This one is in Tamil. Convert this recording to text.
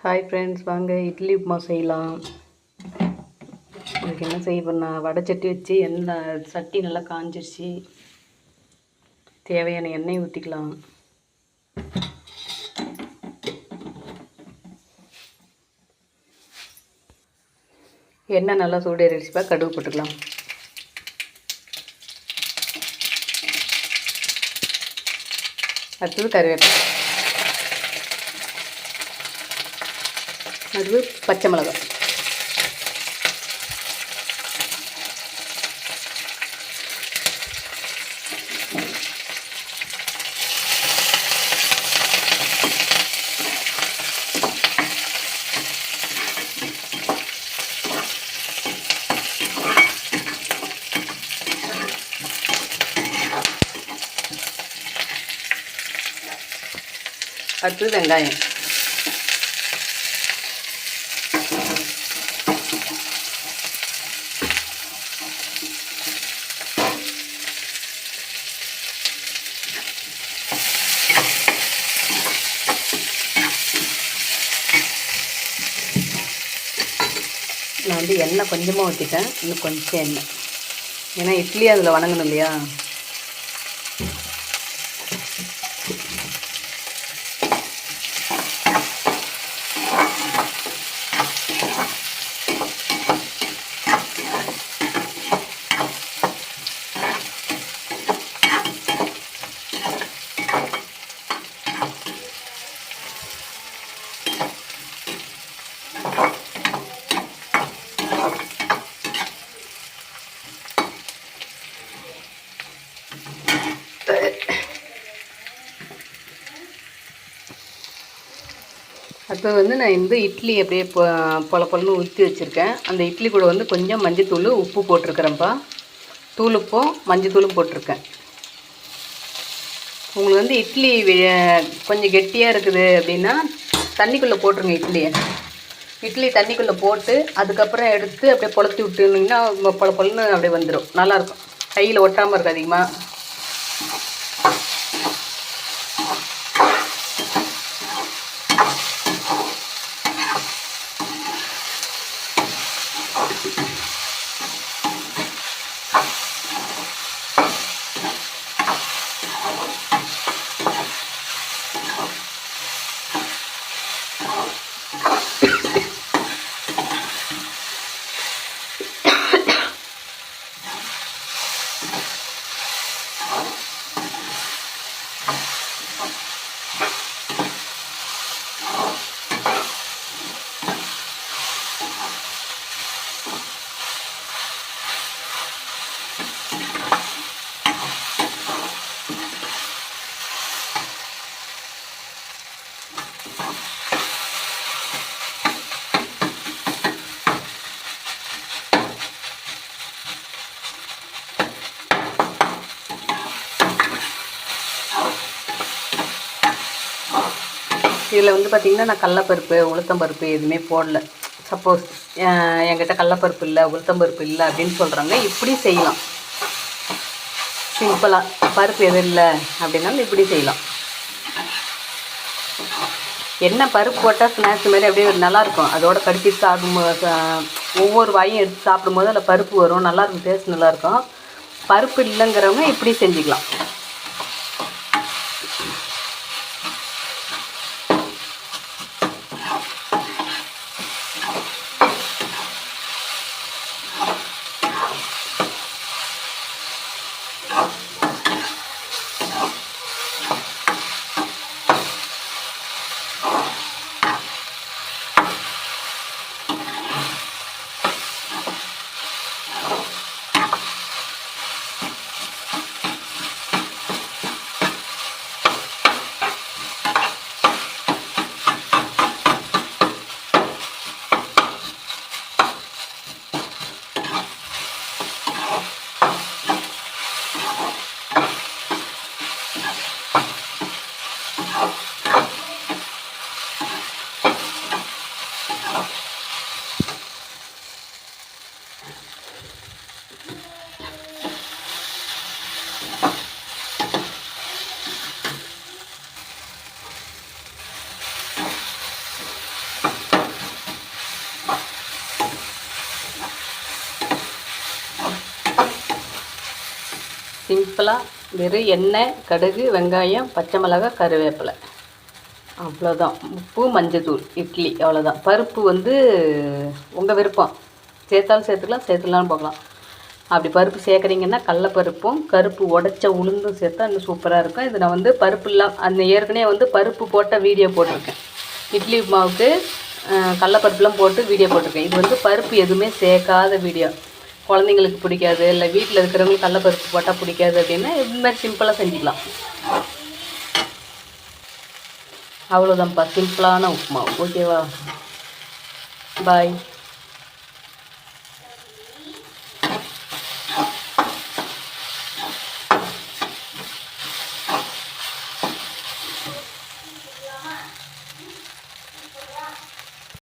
ஹாய் ஃப்ரெண்ட்ஸ், வாங்க இட்லி உப்புமா செய்யலாம். அதுக்கு என்ன செய்ய போறேன்னா, வடை சட்டி வச்சு சட்டி நல்லா காஞ்சிருச்சு. தேவையான எண்ணெய் ஊற்றிக்கலாம். எண்ணெய் நல்லா சூடேறிடுச்சுப்பா, கடுகு போட்டுக்கலாம். அடுத்தது கருவேப்பிலை, அடுத்து பச்சை மிளகாய், அடுத்தது வெங்காயம், நான் எண்ணெய் கொஞ்சமாக ஊற்றிட்டேன். இன்னும் கொஞ்சம் எண்ணெய், ஏன்னா இட்லி அதில் வணங்கணும் இல்லையா. அடுத்தது நான் இட்லி அப்படியே பொலன்னு ஊற்றி வச்சுருக்கேன். அந்த இட்லி கூட கொஞ்சம் மஞ்சத்தூள், உப்பு போட்டிருக்கிறேன்ப்பா. தூளுப்பும் மஞ்சத்தூளும் போட்டிருக்கேன். உங்களுக்கு இட்லி கொஞ்சம் கெட்டியாக இருக்குது அப்படின்னா தண்ணிக்குள்ளே போட்டுருங்க. இட்லி தண்ணிக்குள்ளே போட்டு அதுக்கப்புறம் எடுத்து அப்படியே பொலத்தி விட்டுருந்தீங்கன்னா பொலன்னு அப்படியே வந்துடும். நல்லாயிருக்கும், கையில் ஒட்டாமல் இருக்கும் அதிகமாக. இதில் பார்த்திங்கன்னா நான் கடலப்பருப்பு, உளுத்தம்பருப்பு எதுவுமே போடல. சப்போஸ் என்கிட்ட கடலப்பருப்பு இல்லை, உளுத்தம்பருப்பு இல்லை அப்படின்னு சொல்கிறாங்க, இப்படி செய்யலாம். சிம்பிளாக பருப்பு எதுவும் இல்லை அப்படின்னாலும் இப்படி செய்யலாம். என்ன பருப்பு போட்டால் ஸ்நாக்ஸ் மாதிரி அப்படியே நல்லாயிருக்கும். அதோட கடிச்சு சாப்பிடும்போது ஒவ்வொரு வாயும் எடுத்து சாப்பிடும்போது அதில் பருப்பு வரும், நல்லாயிருக்கும், டேஸ்ட் நல்லாயிருக்கும். பருப்பு இல்லைங்கிறவங்க இப்படி செஞ்சுக்கலாம். சிம்பிளாக வெறும் எண்ணெய், கடுகு, வெங்காயம், பச்சை மிளகாய், கருவேப்பிலை, அவ்வளோதான். உப்பு, மஞ்சத்தூள், இட்லி, அவ்வளோதான். பருப்பு வந்து உங்கள் விருப்பம், சேர்த்தாலும் சேர்த்துக்கலாம், சேர்த்துலாம் பார்க்கலாம். அப்படி பருப்பு சேர்க்குறீங்கன்னா கடலப்பருப்பும் கருப்பு உடச்ச உளுந்தும் சேர்த்தா இன்னும் சூப்பராக இருக்கும். இது நான் வந்து பருப்பு இல்லாமல் அந்த ஏற்கனவே வந்து பருப்பு போட்ட வீடியோ போட்டிருக்கேன். இட்லி மாவுக்கு கடலப்பருப்புலாம் போட்டு வீடியோ போட்டிருக்கேன். இது வந்து பருப்பு எதுவுமே சேர்க்காத வீடியோ. குழந்தைங்களுக்கு பிடிக்காது, இல்லை வீட்டில் இருக்கிறவங்களுக்கு கடலப்பருப்பு போட்டால் பிடிக்காது அப்படின்னா இது மாதிரி சிம்பிளாக செஞ்சுக்கலாம். அவ்வளோதான்ப்பா, சிம்பிளான உப்புமா. ஓகேவா? பாய்.